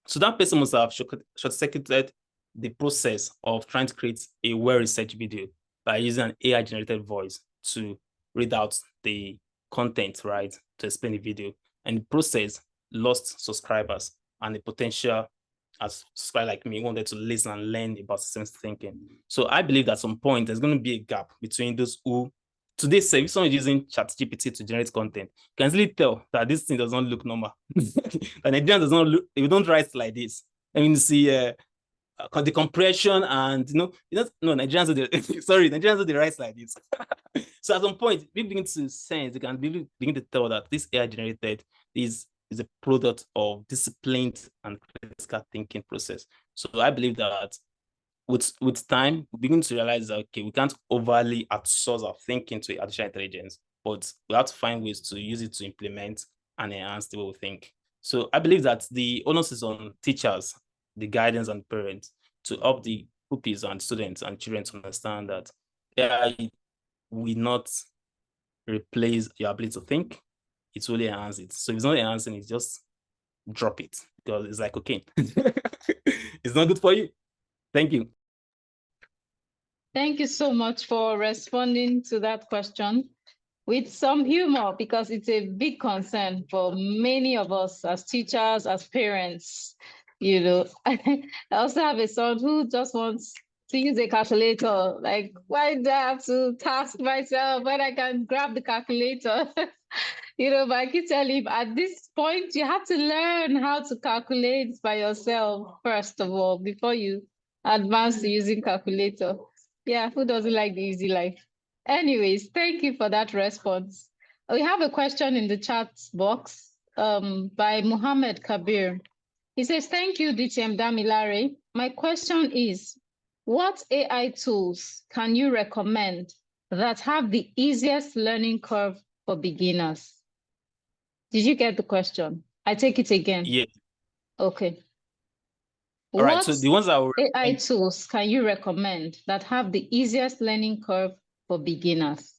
So that person must have short-circuited the process of trying to create a well-researched video by using an AI generated voice to read out the content, right, to explain the video. And the process lost subscribers and the potential as subscriber like me wanted to listen and learn about systems thinking. So I believe that at some point there's going to be a gap between those who today say if someone is using ChatGPT to generate content, you can easily tell that this thing does not look normal. And Nigerian does not look, we don't write like this. I mean, see the compression and no, Nigerians do the sorry, Nigerians do the right like this. So at some point, we begin to sense, they can begin to tell that this AI generated is a product of disciplined and critical thinking process. So I believe that with time, we begin to realize that, okay, we can't overly outsource our thinking to artificial intelligence, but we have to find ways to use it to implement and enhance the way we think. So I believe that the onus is on teachers, the guidance and parents to help the pupils and students and children to understand that AI will not replace your ability to think, it will enhance it. So if it's not enhancing it, just drop it because it's like cocaine. It's not good for you. Thank you. Thank you so much for responding to that question with some humor, because it's a big concern for many of us as teachers, as parents. You know, I also have a son who just wants to use a calculator. Like, why do I have to task myself when I can grab the calculator? You know, but I keep telling him at this point, you have to learn how to calculate by yourself, first of all, before you advance to using calculator. Yeah, who doesn't like the easy life? Anyways, thank you for that response. We have a question in the chat box by Muhammad Kabir. He says, thank you, DTM Damilare. My question is, what AI tools can you recommend that have the easiest learning curve for beginners? Did you get the question? I take it again. Yeah. Okay. All right. So the ones that AI tools can you recommend that have the easiest learning curve for beginners?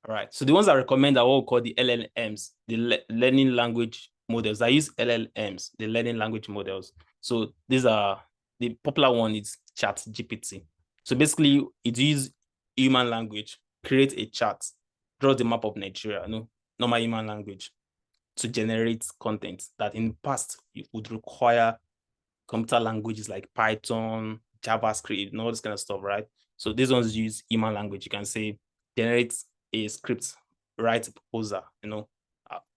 All right. So the ones I recommend are what we call the LLMs, the learning language models. I use LLMs, the learning language models. So these are the popular one is ChatGPT. So basically, it uses human language, create a chart, draw the map of Nigeria, normal human language, to generate content that in the past you would require computer languages like Python, JavaScript, and all this kind of stuff, right? So these ones use human language. You can say, generate a script, write a proposal,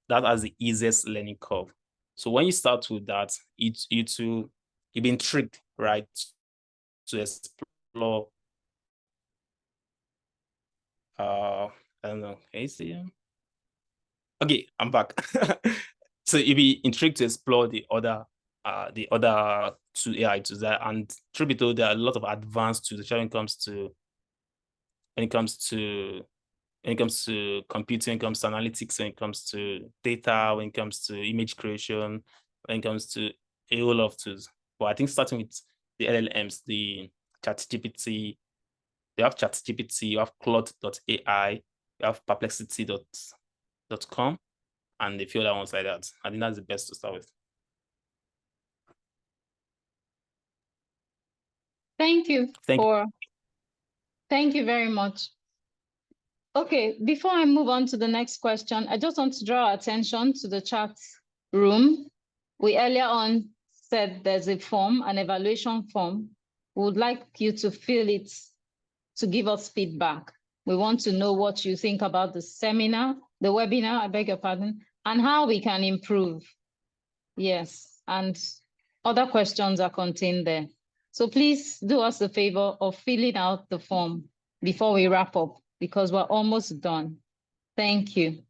that has the easiest learning curve. So when you start with that, you'll be intrigued, right, to explore. I don't know. Can you see him? Okay, I'm back. So you'll be intrigued to explore the other two AI tools there, and truth be told, there are a lot of advanced tools when it comes to computing, when it comes to analytics, when it comes to data, when it comes to image creation, when it comes to a whole lot of tools. But I think starting with the LLMs, the ChatGPT, you have ChatGPT, you have Claude.ai, you have Perplexity.com, and a few other ones like that. I think that's the best to start with. Thank you. Thank you very much. Okay, before I move on to the next question, I just want to draw attention to the chat room. We earlier on said there's a form, an evaluation form. We would like you to fill it to give us feedback. We want to know what you think about the seminar, the webinar, I beg your pardon, and how we can improve. Yes, and other questions are contained there. So please do us a favor of filling out the form before we wrap up, because we're almost done. Thank you.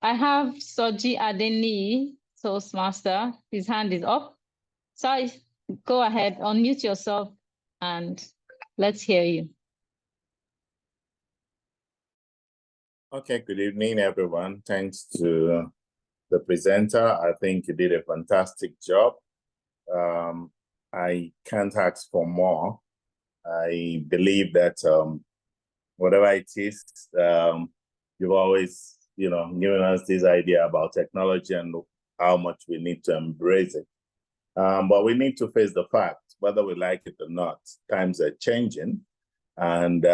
I have Soji Adeni, Toastmaster. His hand is up. So go ahead, unmute yourself, and let's hear you. Okay, good evening, everyone. Thanks to the presenter. I think you did a fantastic job. I can't ask for more. I believe that whatever it is, you've always, given us this idea about technology and how much we need to embrace it. But we need to face the fact, whether we like it or not, times are changing, and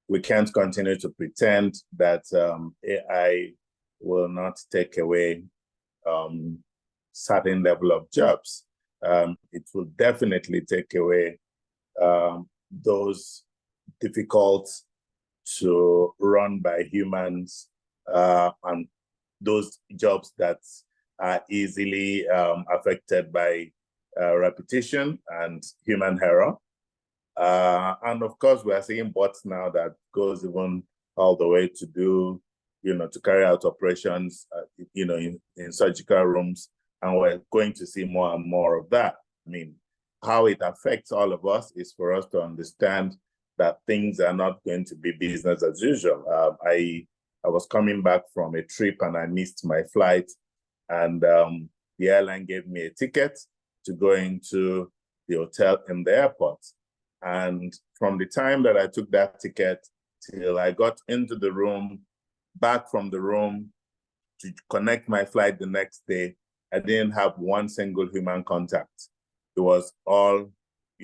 we can't continue to pretend that AI will not take away certain level of jobs. It will definitely take away those difficult to run by humans and those jobs that are easily affected by repetition and human error. And of course, we are seeing bots now that goes even all the way to do, to carry out operations, in surgical rooms. And we're going to see more and more of that. I mean, how it affects all of us is for us to understand that things are not going to be business as usual. I was coming back from a trip and I missed my flight, and the airline gave me a ticket to go into the hotel in the airport. And from the time that I took that ticket till I got into the room, back from the room to connect my flight the next day, I didn't have one single human contact. It was all,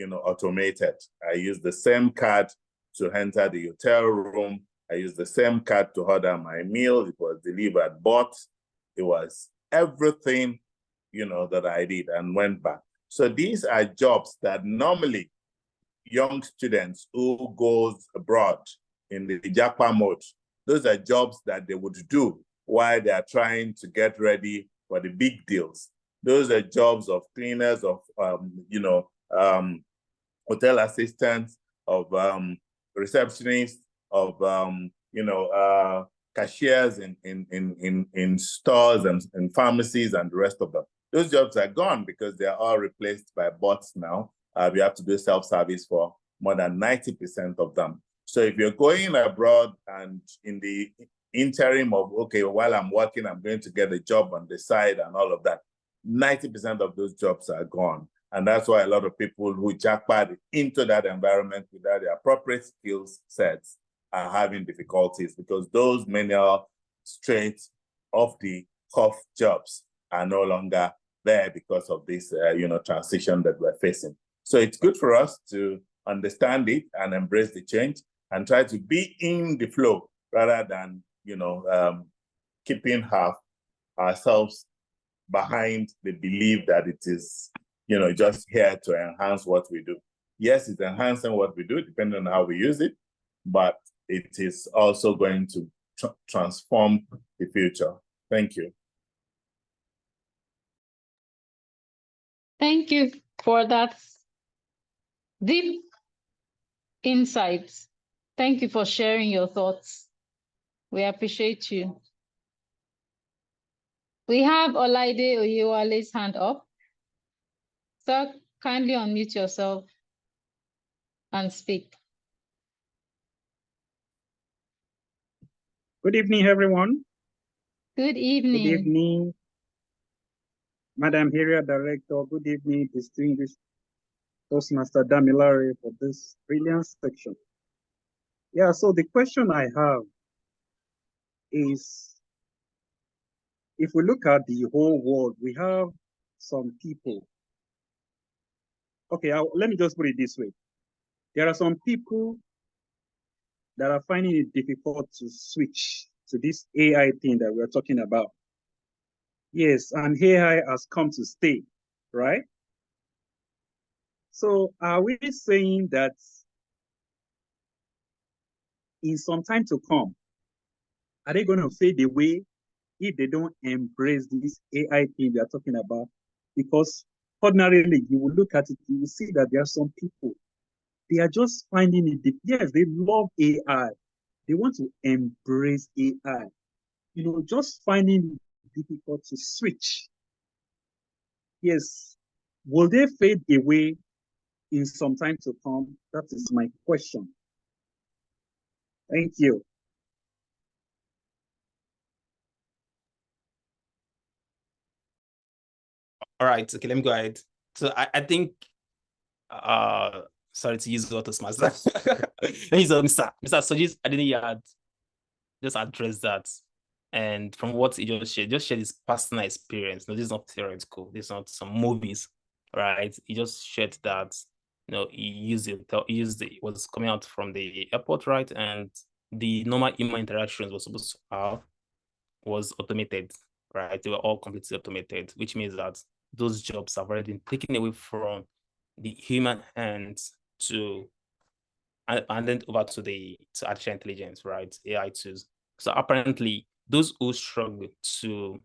automated. I used the same card to enter the hotel room. I used the same card to order my meal. It was delivered, bought. It was everything, that I did, and went back. So these are jobs that normally young students who goes abroad in the Japa mode, those are jobs that they would do while they are trying to get ready for the big deals. Those are jobs of cleaners, of hotel assistants, of receptionists, of cashiers in stores and pharmacies and the rest of them. Those jobs are gone because they are all replaced by bots now. We have to do self-service for more than 90% of them. So if you're going abroad and in the interim of, okay, while I'm working, I'm going to get a job on the side and all of that, 90% of those jobs are gone. And that's why a lot of people who jackpot into that environment without the appropriate skills sets are having difficulties, because those manual straight off the cuff jobs are no longer there because of this transition that we're facing. So it's good for us to understand it and embrace the change and try to be in the flow rather than keeping ourselves behind the belief that it is just here to enhance what we do. Yes, it's enhancing what we do depending on how we use it, but it is also going to transform the future. Thank you. Thank you for that deep insights. Thank you for sharing your thoughts. We appreciate you. We have Olaide Oyewale's hand up. Sir, kindly unmute yourself and speak. Good evening, everyone. Good evening. Good evening, Madam Area Director. Good evening, distinguished Toastmaster Damilare, for this brilliant section. Yeah, so the question I have is, if we look at the whole world, we have some people. Okay, let me just put it this way. There are some people that are finding it difficult to switch to this AI thing that we're talking about. Yes, and AI has come to stay, right? So are we saying that in some time to come, are they going to fade away if they don't embrace this AI thing we are talking about? Because ordinarily, you will look at it, you will see that there are some people, they are just finding it, yes, they love AI. They want to embrace AI. Just finding it difficult to switch. Yes, will they fade away in some time to come? That is my question. Thank you. All right, okay, let me go ahead. So I think, sorry to use auto smash. He's Mr. Sojis, I didn't yet just address that. And from what he just shared his personal experience. No, this is not theoretical. This is not some movies, right? He just shared that, he was coming out from the airport, right? And the normal human interactions was supposed to have was automated, right? They were all completely automated, which means that those jobs have already been taken away from the human hands and then over to artificial intelligence, right? AI tools. So apparently, those who struggle to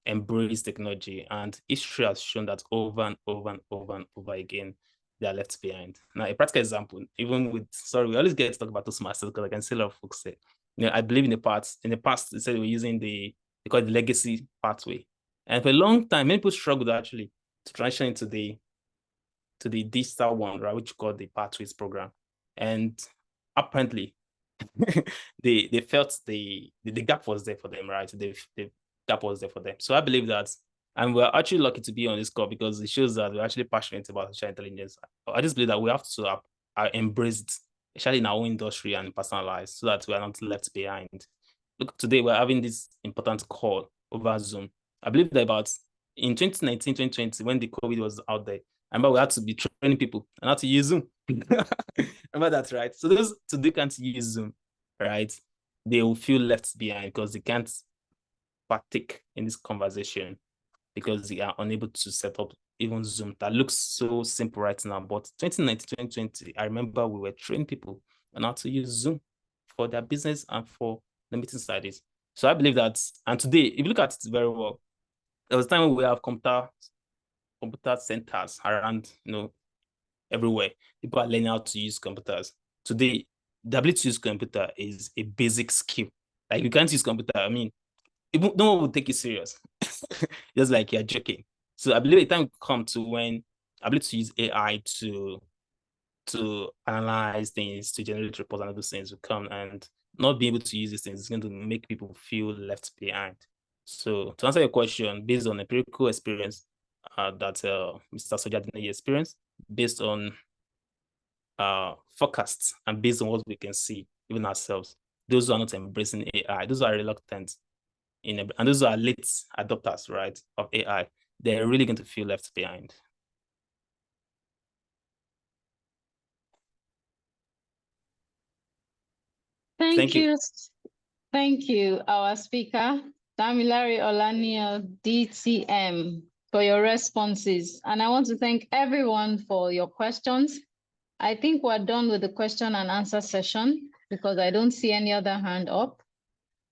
embrace technology, and history has shown that over and over and over and over again, they are left behind. Now, a practical example, even with, sorry, we always get to talk about Toastmasters because I can see a lot of folks say, I believe in the past, they said they were using they call it the legacy pathway. And for a long time, many people struggled actually to transition into the digital one, right, which you call the pathways program. And apparently, they felt the gap was there for them, right? The gap was there for them. So I believe that, and we're actually lucky to be on this call because it shows that we're actually passionate about artificial intelligence. I just believe that we have to embrace it, especially in our own industry and personal lives, so that we are not left behind. Look, today we're having this important call over Zoom. I believe that about in 2019, 2020, when the COVID was out there, I remember we had to be training people and how to use Zoom. Remember that, right? So those today can't use Zoom, right? They will feel left behind because they can't partake in this conversation because they are unable to set up even Zoom. That looks so simple right now. But 2019, 2020, I remember we were training people on how to use Zoom for their business and for the meeting studies. So I believe that, and today, if you look at it very well, there was a time when we have computer centers around, everywhere. People are learning how to use computers. Today, the ability to use computer is a basic skill. Like, you can't use computer, I mean, no one will take it serious. Just like you're joking. So I believe the time will come to when ability to use AI to analyze things, to generate reports and other things will come, and not be able to use these things is going to make people feel left behind. So to answer your question, based on empirical experience that Mr. Sojadine experienced, based on forecasts and based on what we can see, even ourselves, those who are not embracing AI, those who are reluctant and those who are late adopters, right, of AI, they're really going to feel left behind. Thank you. Thank you, our speaker, Damilare Olanio, DTM, for your responses. And I want to thank everyone for your questions. I think we're done with the question and answer session because I don't see any other hand up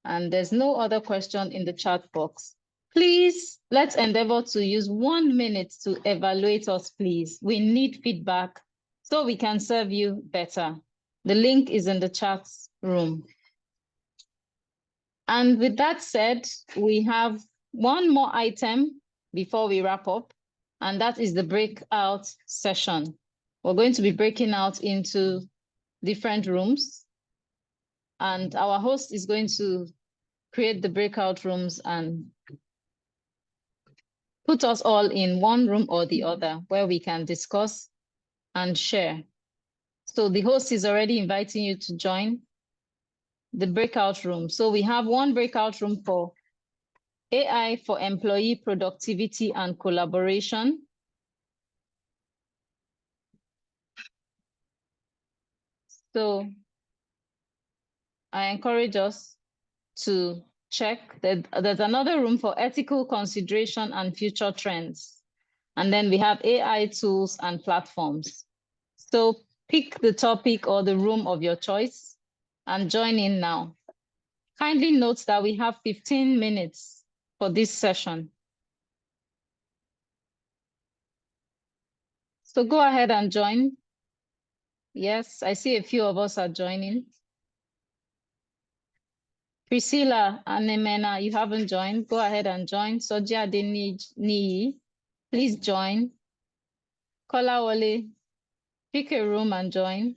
and there's no other question in the chat box. Please, let's endeavor to use 1 minute to evaluate us, please. We need feedback so we can serve you better. The link is in the chat room. And with that said, we have one more item before we wrap up, and that is the breakout session. We're going to be breaking out into different rooms, and our host is going to create the breakout rooms and put us all in one room or the other where we can discuss and share. So the host is already inviting you to join the breakout room. So we have one breakout room for AI for employee productivity and collaboration. So I encourage us to check that there's another room for ethical consideration and future trends. And then we have AI tools and platforms. So pick the topic or the room of your choice and join in now. Kindly note that we have 15 minutes for this session. So go ahead and join. Yes, I see a few of us are joining. Priscilla and Nemena, you haven't joined. Go ahead and join. Soja Deni, please join. Kolawole, pick a room and join.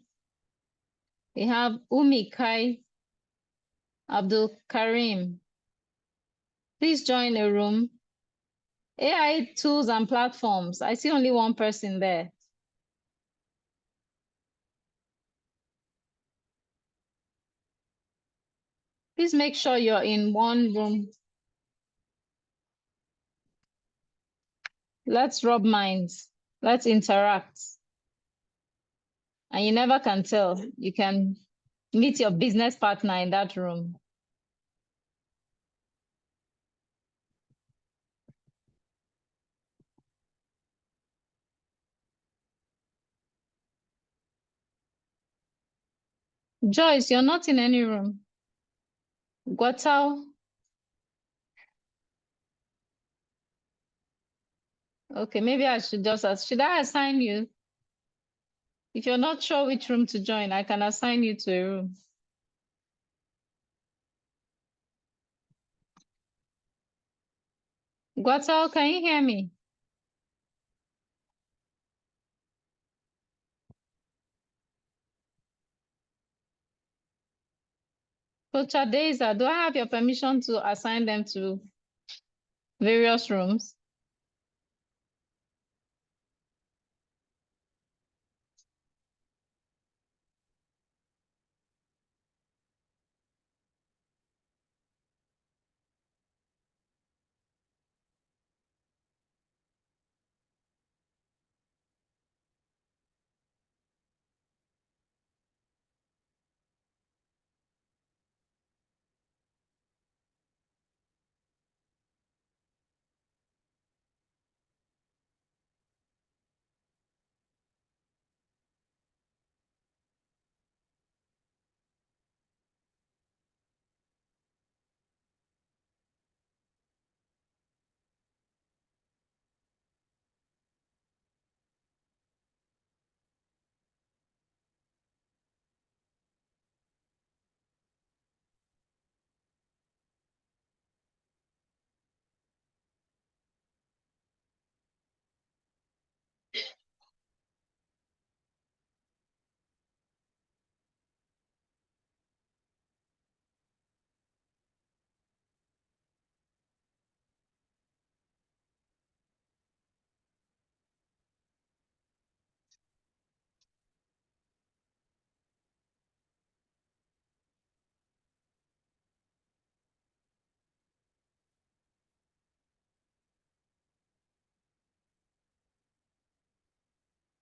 We have Umi Kai, Abdul Karim. Please join a room. AI tools and platforms. I see only one person there. Please make sure you're in one room. Let's rub minds. Let's interact. And you never can tell. You can meet your business partner in that room. Joyce, you're not in any room. Guatao. Okay, maybe I should just ask. Should I assign you? If you're not sure which room to join, I can assign you to a room. Guatel, can you hear me? Coach Adeza, do I have your permission to assign them to various rooms?